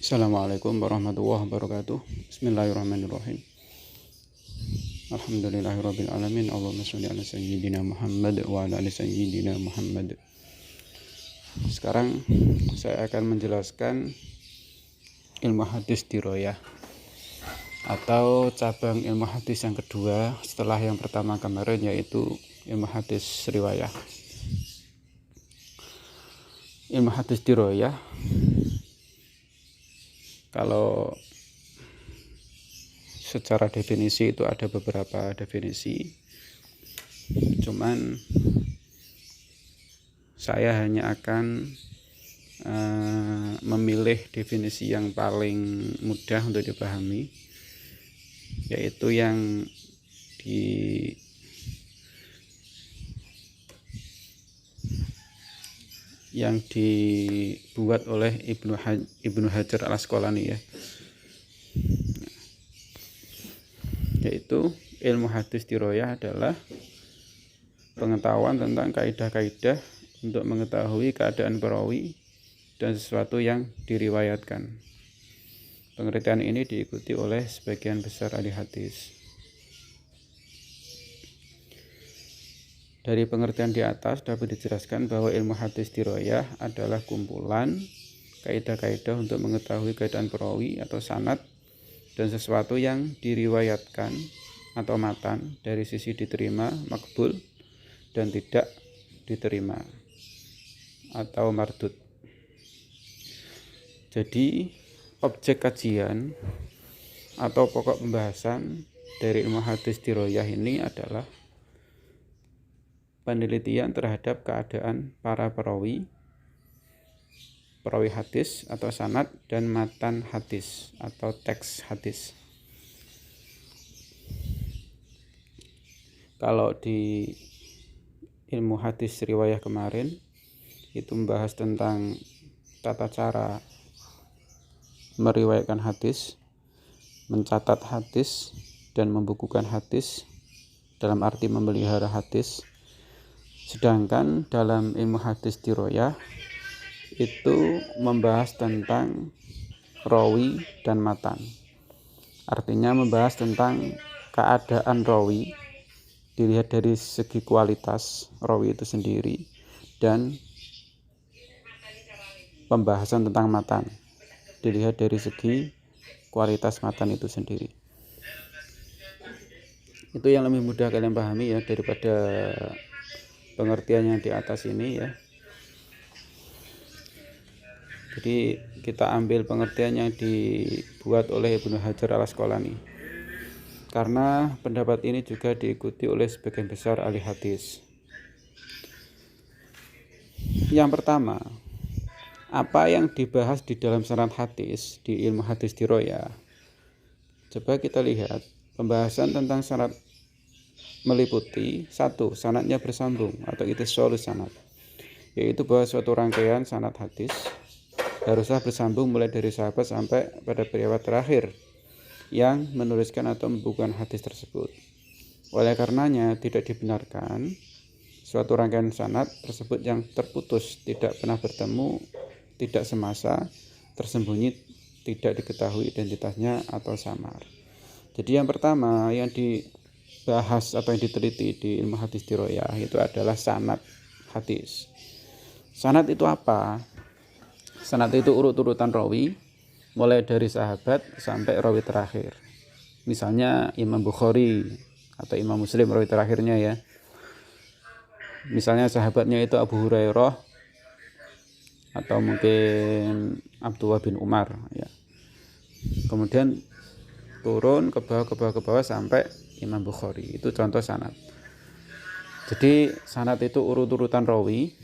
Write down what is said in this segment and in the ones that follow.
Assalamualaikum warahmatullahi wabarakatuh. Bismillahirrahmanirrahim. Alhamdulillahirabbil alamin. Allahumma shalli ala sayyidina Muhammad wa ala ali sayyidina Muhammad. Sekarang saya akan menjelaskan ilmu hadis diroyah atau cabang ilmu hadis yang kedua setelah yang pertama kemarin, yaitu ilmu hadis riwayah. Ilmu hadis diroyah, kalau secara definisi itu ada beberapa definisi, cuman saya hanya akan memilih definisi yang paling mudah untuk dipahami, yaitu yang dibuat oleh Ibnu Hajar Al-Asqalani, yaitu ilmu hadis diroyah adalah pengetahuan tentang kaidah-kaidah untuk mengetahui keadaan perawi dan sesuatu yang diriwayatkan. Pengertian ini diikuti oleh sebagian besar ahli hadis. Dari pengertian di atas dapat dijelaskan bahwa ilmu hadis diroyah adalah kumpulan kaidah-kaidah untuk mengetahui keadaan perawi atau sanad dan sesuatu yang diriwayatkan atau matan dari sisi diterima, makbul, dan tidak diterima atau mardud. Jadi objek kajian atau pokok pembahasan dari ilmu hadis diroyah ini adalah penelitian terhadap keadaan para perawi hadis atau sanad dan matan hadis atau teks hadis. Kalau di ilmu hadis riwayah kemarin itu membahas tentang tata cara meriwayatkan hadis, mencatat hadis, dan membukukan hadis dalam arti memelihara hadis. Sedangkan dalam ilmu hadis diroyah itu membahas tentang rawi dan matan. Artinya membahas tentang keadaan rawi dilihat dari segi kualitas rawi itu sendiri, dan pembahasan tentang matan dilihat dari segi kualitas matan itu sendiri. Itu yang lebih mudah kalian pahami daripada pengertian yang di atas ini Jadi kita ambil pengertian yang dibuat oleh Ibnu Hajar Al-Asqalani, karena pendapat ini juga diikuti oleh sebagian besar ahli hadis. Yang pertama, apa yang dibahas di dalam sanad hadis di ilmu hadis diroyah? Coba kita lihat pembahasan tentang sanad meliputi: 1. Sanadnya bersambung atau ittisalus sanad, yaitu bahwa suatu rangkaian sanad hadis haruslah bersambung mulai dari sahabat sampai pada pejabat terakhir yang menuliskan atau membukukan hadis tersebut. Oleh karenanya tidak dibenarkan suatu rangkaian sanad tersebut yang terputus, tidak pernah bertemu, tidak semasa, tersembunyi, tidak diketahui identitasnya atau samar. Jadi yang pertama yang dibahas atau yang diteliti di ilmu hadis diroyah itu adalah sanad hadis. Sanad itu apa? Sanad itu urut-urutan rawi mulai dari sahabat sampai rawi terakhir. Misalnya Imam Bukhari atau Imam Muslim rawi terakhirnya Misalnya sahabatnya itu Abu Hurairah atau mungkin Abdullah bin Umar Kemudian turun ke bawah sampai Imam Bukhari. Itu contoh sanad. Jadi sanad itu urut-urutan rawi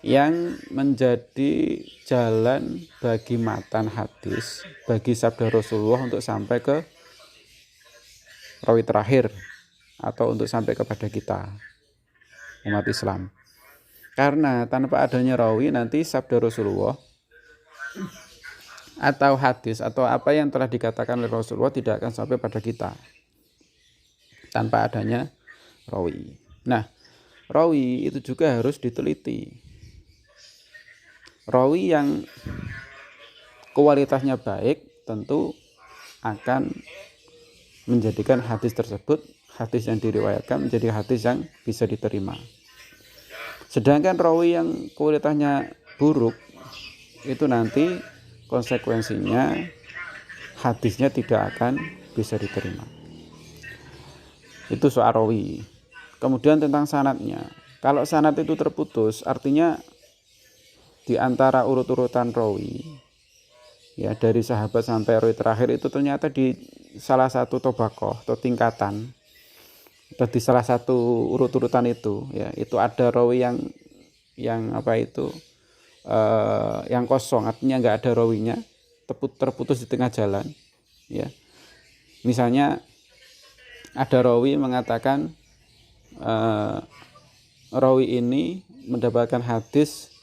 yang menjadi jalan bagi matan hadis, bagi sabda Rasulullah untuk sampai ke rawi terakhir atau untuk sampai kepada kita umat Islam. Karena tanpa adanya rawi, nanti sabda Rasulullah atau hadis atau apa yang telah dikatakan oleh Rasulullah tidak akan sampai pada kita tanpa adanya rawi. Nah, rawi itu juga harus diteliti. Rawi yang kualitasnya baik, tentu akan menjadikan hadis tersebut, hadis yang diriwayatkan menjadi hadis yang bisa diterima. Sedangkan rawi yang kualitasnya buruk, itu nanti konsekuensinya hadisnya tidak akan bisa diterima. Itu soal rawi. Kemudian tentang sanadnya. Kalau sanad itu terputus, artinya di antara urut-urutan rawi, ya dari sahabat sampai rawi terakhir itu ternyata di salah satu tobaqoh atau tingkatan, atau di salah satu urut-urutan itu, ya itu ada rawi yang apa itu yang kosong, artinya nggak ada rawinya, terputus di tengah jalan, ya. Misalnya ada rawi mengatakan rawi ini mendapatkan hadis,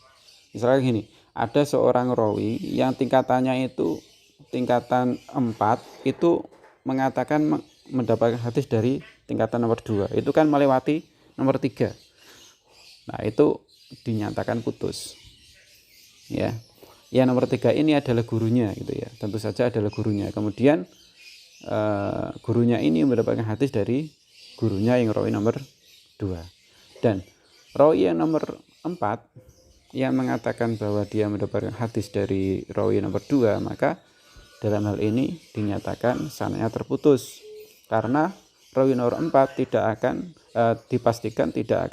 misalnya gini, ada seorang rawi yang tingkatannya itu tingkatan 4, itu mengatakan mendapatkan hadis dari tingkatan nomor 2, itu kan melewati nomor 3. Nah itu dinyatakan putus, ya. Yang nomor 3 ini adalah gurunya, gitu ya, tentu saja adalah gurunya. Kemudian gurunya ini mendapatkan hadis dari gurunya yang rawi nomor 2. Dan rawi yang nomor 4 yang mengatakan bahwa dia mendapatkan hadis dari rawi nomor 2, maka dalam hal ini dinyatakan sanadnya terputus, karena rawi nomor 4 tidak akan dipastikan tidak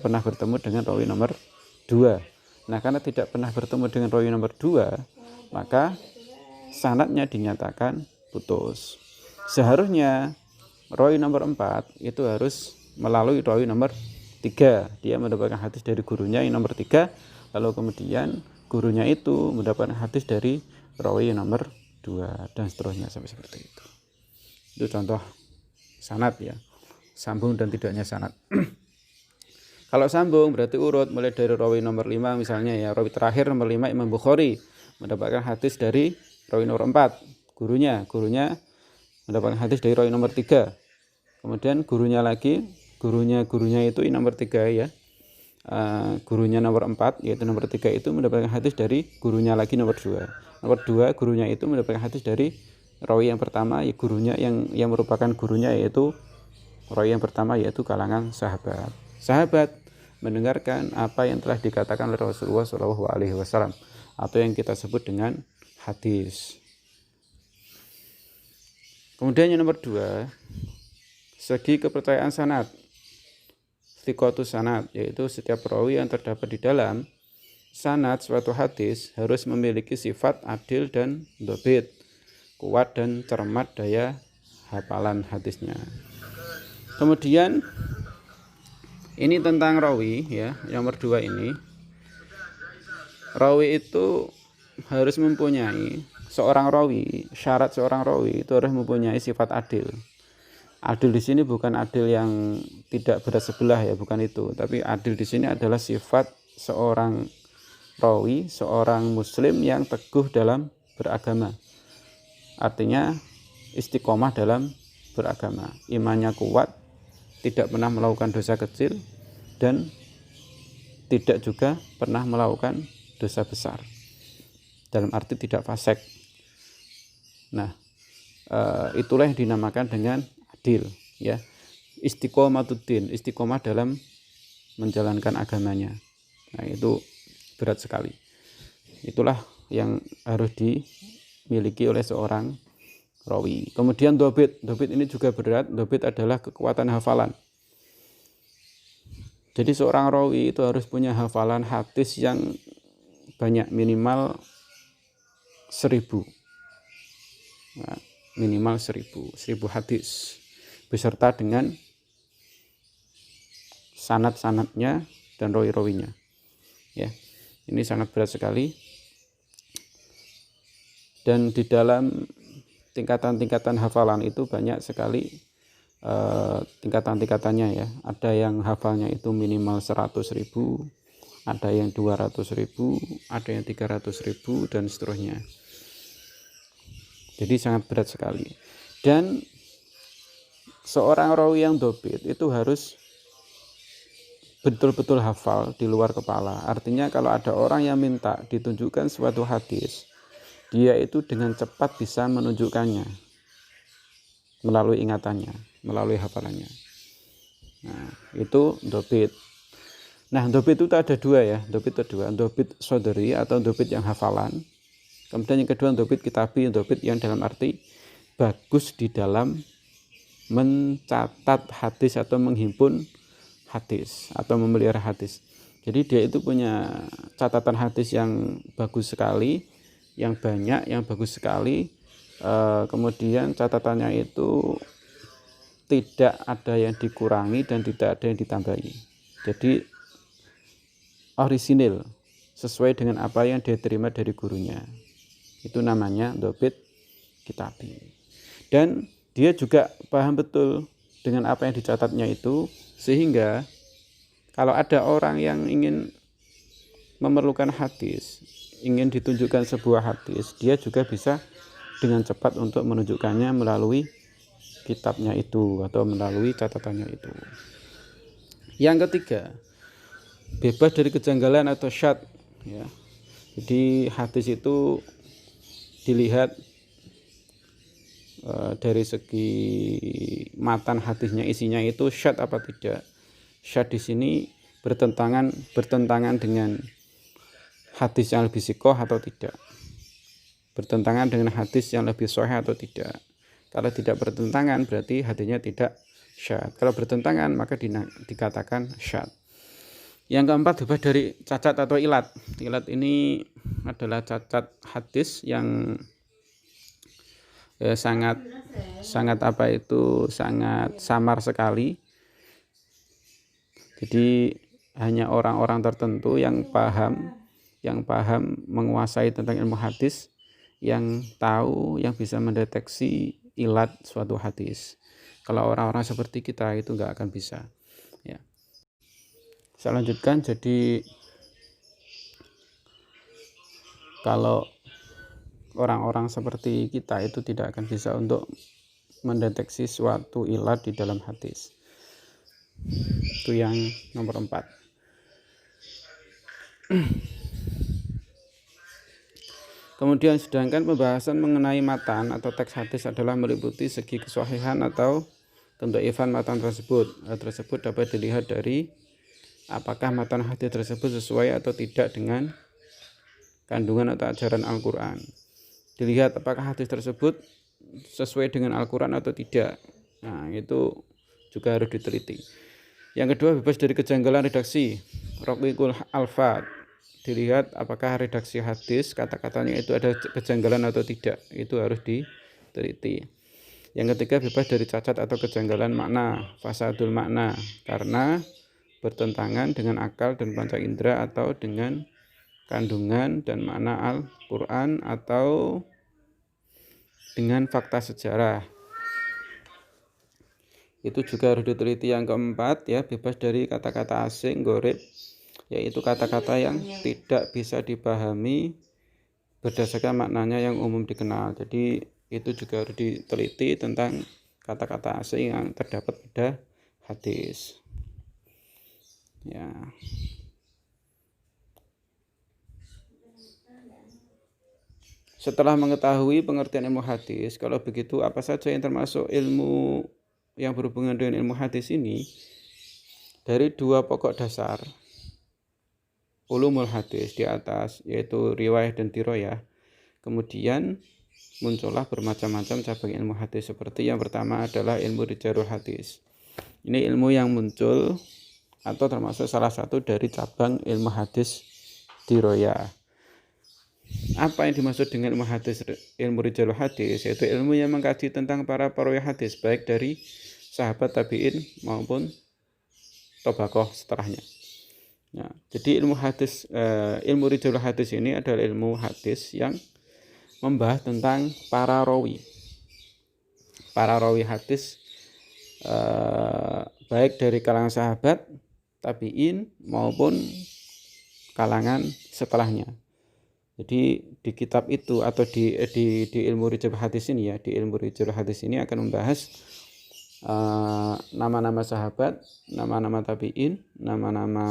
pernah bertemu dengan rawi nomor 2. Nah, karena tidak pernah bertemu dengan rawi nomor 2, maka sanadnya dinyatakan putus. Seharusnya rawi nomor 4 itu harus melalui rawi nomor 3. Dia mendapatkan hadis dari gurunya yang nomor 3, lalu kemudian gurunya itu mendapatkan hadis dari rawi nomor 2, dan seterusnya sampai seperti itu. Itu contoh sanad, ya, sambung dan tidaknya sanad. Kalau sambung berarti urut, mulai dari rawi nomor 5 misalnya, ya, rawi terakhir nomor 5 Imam Bukhari mendapatkan hadis dari rawi nomor 4, gurunya mendapatkan hadis dari rawi nomor 3. Kemudian gurunya itu nomor 3, ya. Gurunya nomor 4 yaitu nomor 3 itu mendapatkan hadis dari gurunya lagi nomor 2. Nomor 2 gurunya itu mendapatkan hadis dari rawi yang pertama, ya, gurunya yang merupakan gurunya yaitu rawi yang pertama, yaitu kalangan sahabat. Sahabat mendengarkan apa yang telah dikatakan oleh Rasulullah SAW, atau yang kita sebut dengan hadis. Kemudian yang nomor 2, segi kepercayaan sanad, thiqatus sanad, yaitu setiap rawi yang terdapat di dalam sanad suatu hadis harus memiliki sifat adil dan dhabit, kuat dan cermat daya hafalan hadisnya. Kemudian ini tentang rawi, ya, nomor 2 ini. Rawi itu harus mempunyai syarat seorang rawi itu harus mempunyai sifat adil. Adil di sini bukan adil yang tidak berat sebelah, ya, bukan itu. Tapi adil di sini adalah sifat seorang rawi, seorang muslim yang teguh dalam beragama. Artinya istiqomah dalam beragama, imannya kuat, tidak pernah melakukan dosa kecil, dan tidak juga pernah melakukan dosa besar, dalam arti tidak fasik. Nah, itulah yang dinamakan dengan adil, ya. Istiqomatuddin, istiqomah dalam menjalankan agamanya. Nah, itu berat sekali. Itulah yang harus dimiliki oleh seorang rawi. Kemudian dhabit ini juga berat. Dhabit adalah kekuatan hafalan. Jadi seorang rawi itu harus punya hafalan hadis yang banyak, minimal 1000. Nah, minimal 1000 hadis beserta dengan sanad-sanadnya dan rawi-rawinya, ya. Ini sangat berat sekali, dan di dalam tingkatan-tingkatan hafalan itu banyak sekali tingkatan-tingkatannya, ya. Ada yang hafalnya itu minimal 100.000, ada yang 200.000, ada yang 300.000, dan seterusnya. Jadi sangat berat sekali. Dan seorang rawi yang dhabit itu harus betul-betul hafal di luar kepala. Artinya kalau ada orang yang minta ditunjukkan suatu hadis dia itu dengan cepat bisa menunjukkannya melalui ingatannya, melalui hafalannya. Nah, itu dobit. Nah, dobit itu ada dua ya, dobit soderi atau dobit yang hafalan. Kemudian yang kedua dobit kitabi, dobit yang dalam arti bagus di dalam mencatat hadis atau menghimpun hadis atau memelihara hadis. Jadi dia itu punya catatan hadis yang bagus sekali, yang banyak, yang bagus sekali. Kemudian catatannya itu tidak ada yang dikurangi dan tidak ada yang ditambahi. Jadi orisinil, sesuai dengan apa yang dia terima dari gurunya. Itu namanya dobit kitabi. Dan dia juga paham betul dengan apa yang dicatatnya itu, sehingga kalau ada orang yang ingin memerlukan hadis, ingin ditunjukkan sebuah hadis, dia juga bisa dengan cepat untuk menunjukkannya melalui kitabnya itu atau melalui catatannya itu. Yang ketiga, bebas dari kejanggalan atau syadz, ya. Jadi hadis itu dilihat dari segi matan hadisnya, isinya itu syadz apa tidak. Syadz di sini bertentangan dengan hadis yang lebih sikoh atau tidak, bertentangan dengan hadis yang lebih sahih atau tidak. Kalau tidak bertentangan berarti hadisnya tidak syadz. Kalau bertentangan maka dikatakan syadz. Yang keempat, bebas dari cacat atau ilat. Ilat ini adalah cacat hadis yang sangat samar sekali. Jadi hanya orang-orang tertentu yang paham menguasai tentang ilmu hadis, yang tahu, yang bisa mendeteksi ilat suatu hadis. Kalau orang-orang seperti kita itu nggak akan bisa. Ya. Saya lanjutkan. Jadi kalau orang-orang seperti kita itu tidak akan bisa untuk mendeteksi suatu ilat di dalam hadis. Itu yang nomor 4. Kemudian sedangkan pembahasan mengenai matan atau teks hadis adalah meliputi segi kesahihan atau kendhaifan matan tersebut. Hal tersebut dapat dilihat dari apakah matan hadis tersebut sesuai atau tidak dengan kandungan atau ajaran Al-Quran. Dilihat apakah hadis tersebut sesuai dengan Al-Quran atau tidak. Nah, itu juga harus diteliti. Yang kedua, bebas dari kejanggalan redaksi, raqiqul alfad. Dilihat apakah redaksi hadis, kata-katanya itu ada kejanggalan atau tidak. Itu harus diteliti. Yang ketiga, bebas dari cacat atau kejanggalan makna, fasadul makna, karena bertentangan dengan akal dan panca indera atau dengan kandungan dan makna Al-Quran atau dengan fakta sejarah. Itu juga harus diteliti. Yang keempat, ya, bebas dari kata-kata asing, gharib, yaitu kata-kata yang tidak bisa dipahami berdasarkan maknanya yang umum dikenal. Jadi itu juga harus diteliti tentang kata-kata asing yang terdapat pada hadis. Ya. Setelah mengetahui pengertian ilmu hadis, kalau begitu apa saja yang termasuk ilmu yang berhubungan dengan ilmu hadis ini? Dari dua pokok dasar ulumul hadis di atas, yaitu riwayah dan diroyah. Kemudian muncullah bermacam-macam cabang ilmu hadis. Seperti yang pertama adalah ilmu rijalul hadis. Ini ilmu yang muncul atau termasuk salah satu dari cabang ilmu hadis diroyah. Apa yang dimaksud dengan ilmu hadis, ilmu rijalul hadis? Yaitu ilmu yang mengkaji tentang para perawi hadis, baik dari sahabat tabi'in maupun tobaqoh setelahnya. Nah, jadi ilmu hadis, ilmu rijalul hadis ini adalah ilmu hadis yang membahas tentang para rawi hadis, baik dari kalangan sahabat, tabi'in maupun kalangan setelahnya. Jadi di kitab itu atau di ilmu rijalul hadis ini, ya, di ilmu rijalul hadis ini akan membahas nama-nama sahabat, nama-nama tabi'in, nama-nama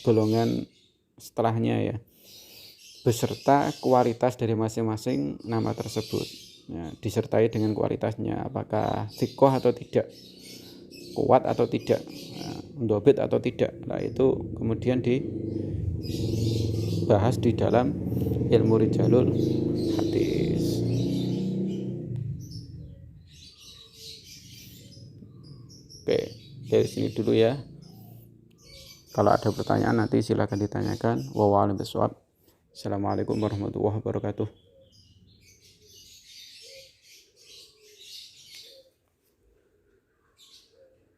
golongan setelahnya, ya. beserta kualitas dari masing-masing nama tersebut. Ya, disertai dengan kualitasnya, apakah thiqah atau tidak, kuat atau tidak, mundhabit atau tidak. Nah, itu kemudian dibahas di dalam ilmu rijalul hadis. Oke, dari sini dulu ya. Kalau ada pertanyaan nanti silakan ditanyakan. Wallahu a'lam bishawab. Assalamualaikum warahmatullahi wabarakatuh.